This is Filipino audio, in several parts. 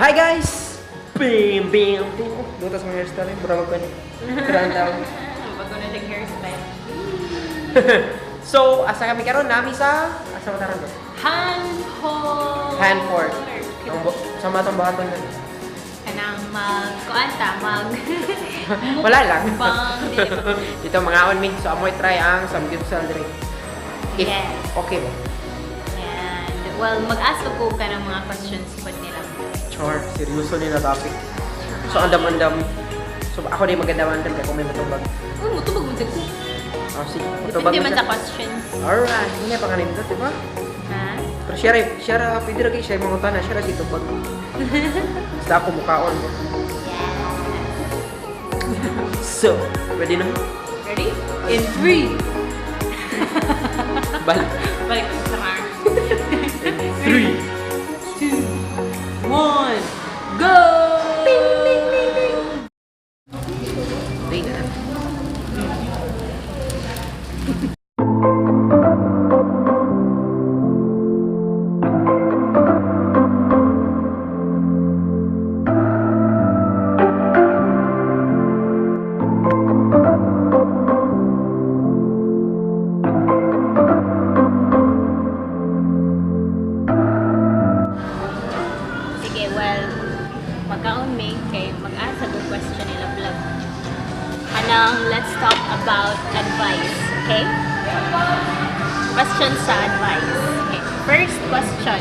Hi guys! Bim! Bim! Lutas mga hairstyle eh. Buramag ko ni. Kurang tao. Bago na yung hairstyle. So, asa kami karon nami sa... Asa mo taron to? Handhold. Handford. Sa matang bahaton na. Kanang mag-kuanta, Wala lang. Bang, Ito mga on-me. So, amoy try ang samgyupsal drink. If Yes. okay ba? And, well, mag-ask ko ka ng mga questions po nila. Char, seryoso nila topic. So, andam-andam. So, ako din magandam-andam kaya kung may matubag. Uy, mutubag mo dyan ko. Oh, sige. Matubag Depende man siya. sa questions. Alright. Hindi pa kanin ito, diba? Ha? Pero siya ra, pwede rin siya yung mga utana. Siya ra si tubag. Basta ako mukhaon mo. So, pwede na. Ready? In 3. Balik. Balik ko sa car. 3. 2, 1, go! Bing, bing, bing, bing. Tingnan na. Sige, well, magkaon may kay mag-asa ko question nila vlog. Anong, let's talk about advice, okay? Questions sa advice. Okay. First question.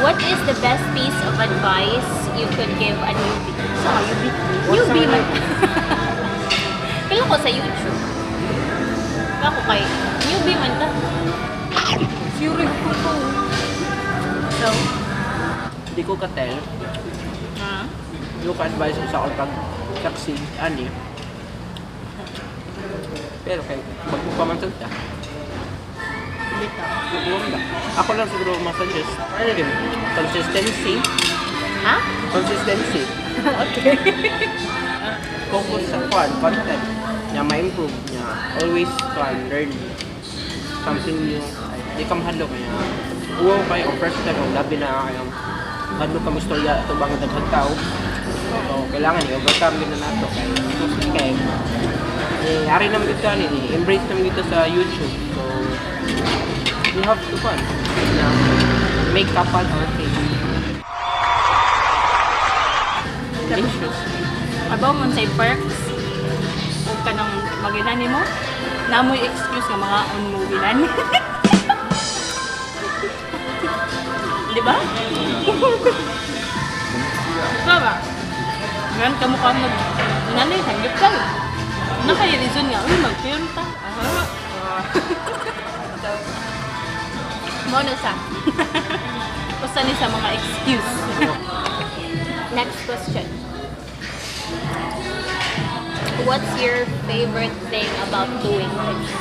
What is the best piece of advice you could give a newbie? So, newbie? Newbie man. Kailan ko sa YouTube. Ako kay newbie man ka. Sure ko to. So, Hindi ko ka-tell. ah, Hindi ko ka-advise ko sa akong pag-succeed. Ani. Pero kay magpapamantag ka. dito. Huwag ka. Ako lang siguro masuggest. Ano din? Consistency. Ha? Consistency. Okay. Focus sa content. Niya ma-improve niya. Always learn something new. Di ka mahalo kaya. Uwaw kayo kung first time kung labi na kayo. Mahalo ka mo istorya ito bang daghang tao. So, kailangan i-overcome din na nato. Kaya ito kaya ari naman dito embrace naman dito sa YouTube. So, you have to fun. Make kapal on things. Delicious. Abaw mo say perks. Kung ka nang mag-inani mo, namoy excuse nga mga on movie nani. Di ba? Ikaw ba? Ngayon ka mukha nani, hanggip ka. Naka-reason nga, uy, mag-film ta. Aha. Mono sa. Basta ni sa mga excuse. Next question. What's your favorite thing about doing this?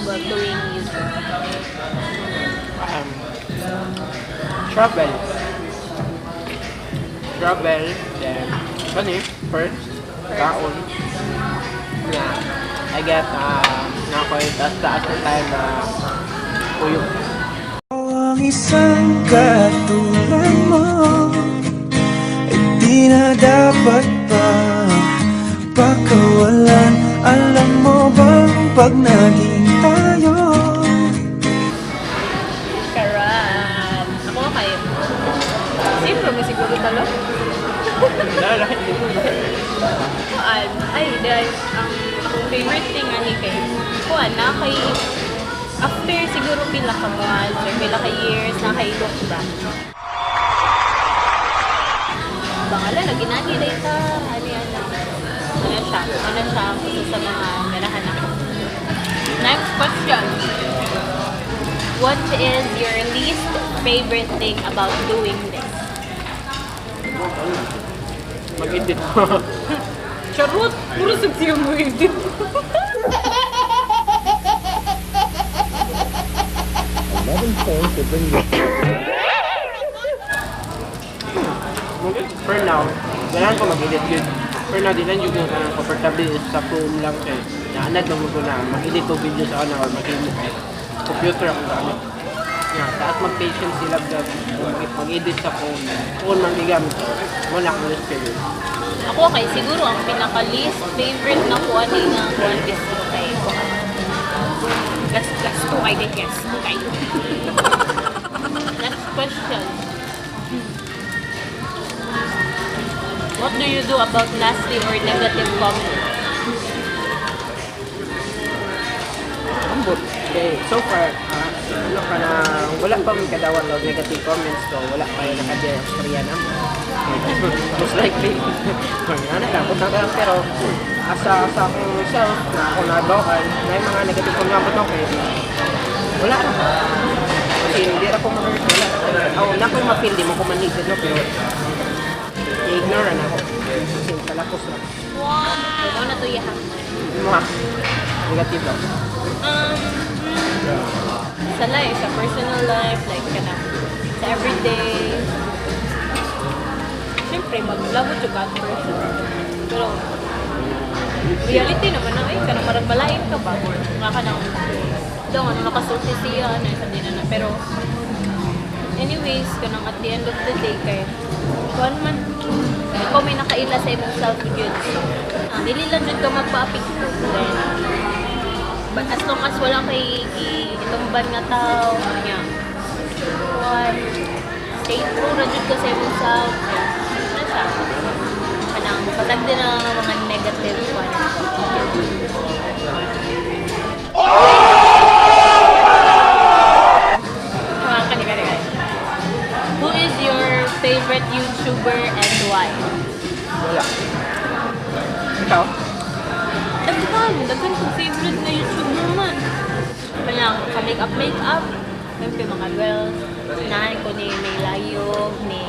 About doing YouTube? Travel. Travel, then, kani, first, kaon. Na, I guess, na ako yung taas na tayo na uyong. Ang isang katulad mo ay di na dapat pa pakawalan. Alam mo bang pag naging tayo Karan. Ako kayo. Siyempre, may siguro talo. Lahat dito. Kuan, ay, dahil ang akong favorite thing ani kay kuan na kay after siguro pila ka months or pila ka years na kay look ba. Bangala na ginani data ani ana. Ano siya ang isa sa mga ganahan ako. Next question. What is your least favorite thing about doing this? Mag-edit. Charot! Puro siya mo edit. For now, ganahan ko mag-edit yun. For now, di lang yung comfortable sa phone lang kay naanad lang mo na mag-edit ko video sa ano or mag-edit computer ako gamit. Nga, taas mag-patience sila mag-edit sa phone. Phone mang gigamit. Wala akong experience. Ako kay siguro ang pinaka-least favorite na ko ani nga kuan is kay gas to kay guess. Okay. Next question. What do you do about nasty or negative comments? Ambot. Okay, so far, ano ka na, wala pa may kadawat o negative comments ko, wala pa yung naka-gestorya na mo. Most likely, ano ka, punta ka lang, pero asa akong self, na ako nabawakan, na yung mga negative comments ko, wala na. Kasi hindi ako mag-hurt, wala. Na kung ma-feel, di mo ko manisip, no, pero i-ignore na ako. Kasi talakos lang. Wow! Ano na to yahan? Mga negative lang. Sa life, sa personal life, like sa everyday. Siyempre, mag-love to God first. Pero, reality naman na, kanang marang malain ka ba? Nga ka nang, ano, nakasulti siya, sabi na. Pero, anyways, kanang at the end of the day, kay, kuhan man, ikaw may nakaila sa imong self-good. Dili lang dyan ka magpa-apikto. Then, but as long as wala kay itumban nga tao, niya, stay true na dyan ka sa imong self. Ano siya? Kanang, patag din ang mga negative one. Kani. Who is your favorite YouTuber and why? Wala. Ikaw? Daghan kong favorite na YouTuber man. Kanyang ka-makeup. Siyempre mga girls. Nahan ko ni May Layog, ni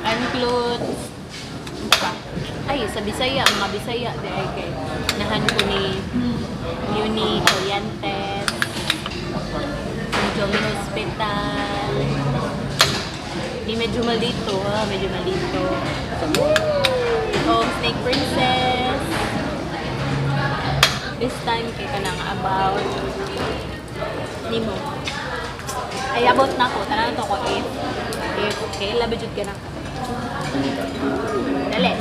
Unclothes. Ay, sa Bisaya, mga Bisaya. Nahan ko ni Uni Corrientes. Ni Jomi Hospital. Di medyo malito, medyo malito. Snake Princess. This time kay ka nang about Nimo. Ay about na ko, tanan to ko if okay, labi jud ka na. Dali.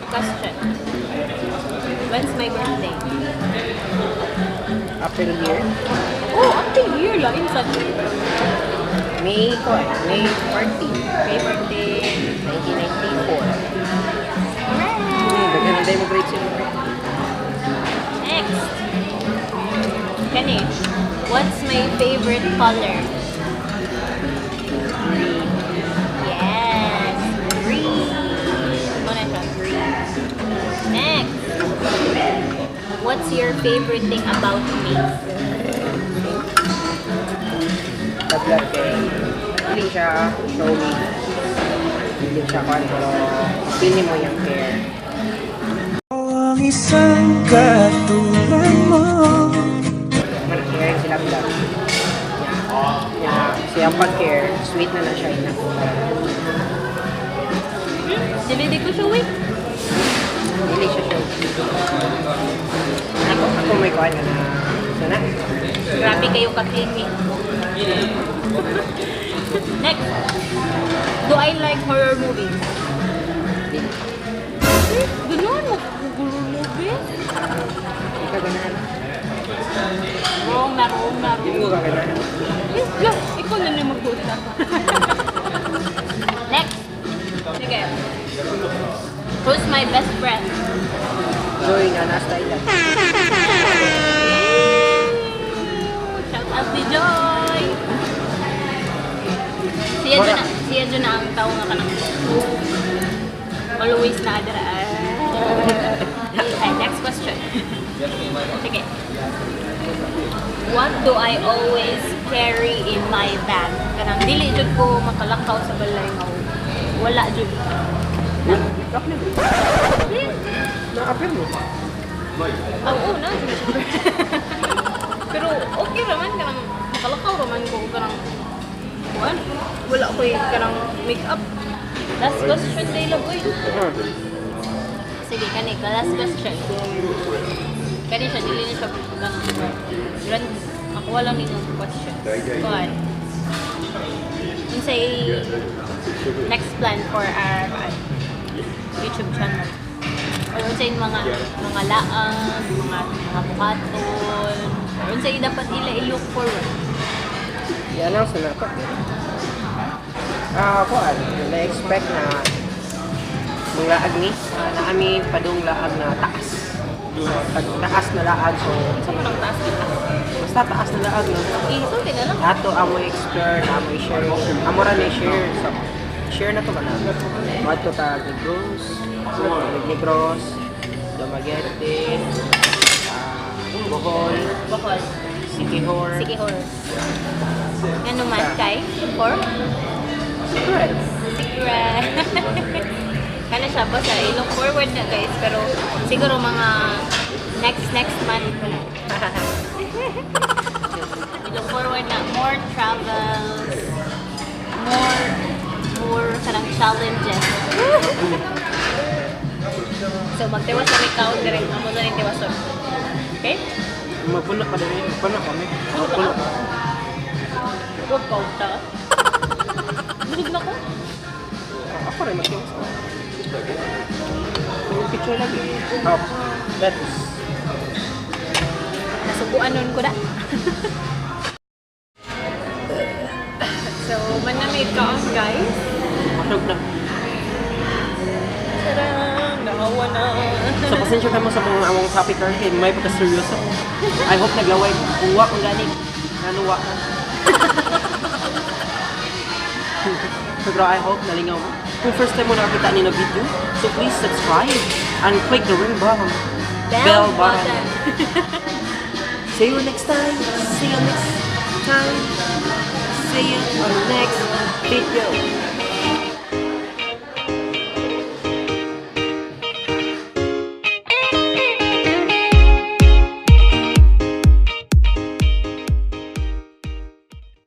Question. When's my birthday? April year? Oh, after year lang sa May 14. May birthday 1994. Daghan ang demographic sila. Next. Kani, what's my favorite color? Green. Yes, green. Ano na siya? Green. Next. What's your favorite thing about me? Tablat kay hindi siya showy. Hindi siya kwan, pero pili mo yung care. Ang isang katulad mo. Care sila black. Siyang pag-care, sweet na siya ina. Dili ko siya, wait. Hindi siya showy. Ako may kwan na sana. Grabe kayo ka-clingy. Next. Do I like horror movies? Ganun mo. Horror movies? Ikaw ganahan. Wrong na. Hindi mo ka ganahan. Ikaw na yung mag-usap. Next. Sige. Who's my best friend? Joy nga nasa ilan. Shout out si Joy! Siya dyan na ang tao nga kanang always na adara. Okay, next question. Sige. What do I always carry in my bag? Kanang dili jud ko makalakaw sa balay mo. Wala jud. Na-appear mo? Ang una. Pero okay raman kanang makalakaw raman ko kanang kuan. Wala ko kanang make-up. Last question day lang boy. Sige kani ka last question. Kani siya, dili na siya ganun. Ako walang ningong question. Kuan. Yung say, next plan for our YouTube channel. Or yung say mga laang, mga bukaton. Or yung say dapat i-look forward. I-announce na ako. Ako, na-expect na mga laag ni, na kami padung laag na taas. Taas na laag, so Sa parang taas kita. basta taas na laag no. Isulti na lang. Ato amo explore, amo i-share. Amo ra ni-share. So, share na to ba na? Ato ta Negros, Negros, Dumaguete, Bohol, Bukol. Sikihor. Sige, horror. Ano man, kay? For? Secret. Secret. Kaya siya ba sa i-look forward na guys, pero siguro mga next month ko na. I-look forward na more travels, more kanang challenges. So magtiwas na may kaon direct, amo na rin tiwason. Okay? Magpuno pa din. Magpuno kami. Magpuno pa. Huwag kauta. Busog na ko. Ako rin mag-tiwas ko. Yung picture lagi. Oh, that's... Nasubuan nun ko na. So, manamig ka guys. Masog na. Tarang! Nakawa na. So, pasensya ka mo sa mga among topic currently. May pagka-seryoso. I hope naglaway. Uwa kung ganing. Nanuwa ka. Pero I hope nalingaw mo. Kung first time mo nakakita ni na video, so please subscribe and click the ring button. Bell button. See you next time. See you next time. See you on the next video.